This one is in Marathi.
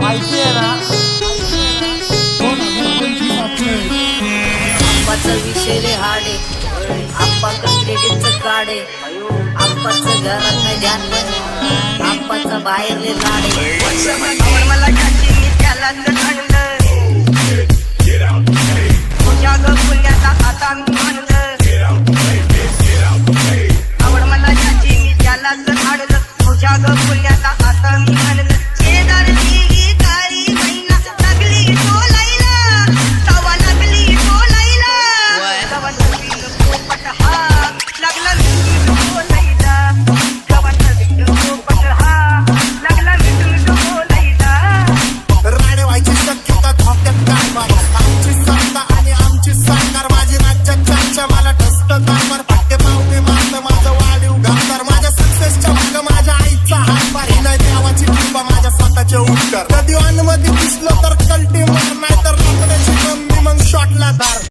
माहिती आहे ना आप्पाचा विषय रे हाडे आप्पाकडे क्रेडिटचं काढे आप्पाचं घरात नाही ध्यान नाही आप्पाचा बाहेरले लाडे मला घ्यायची मी त्याला आणलं तुझ्या ग पुण्याचा आता मी म्हणलं आवड मला घ्यायची मी त्याला आणलं तुझ्या ग पुण्याचा आता मी म्हणलं शेजारची काळी महिना लागली टोलायला तवा लागली टोलायला तवा लागली पोपट हा लागला टोलायला तवा लागली पोपट हा लागला टोलायला राणे व्हायची शक्यता धोक्यात काय मार आमची सत्ता आणि आमची सरकार माझी राज्यात चर्चा मला ठसत कारभार फटके पावते मारत माझं वाढीव घालणार माझ्या सक्सेसच्या मागं माझ्या आईचा हातभार ही नाही देवाची कृपा माझ्या स्वतःचे उपकार कधी अनुमती दिसलो तर कल्टी मार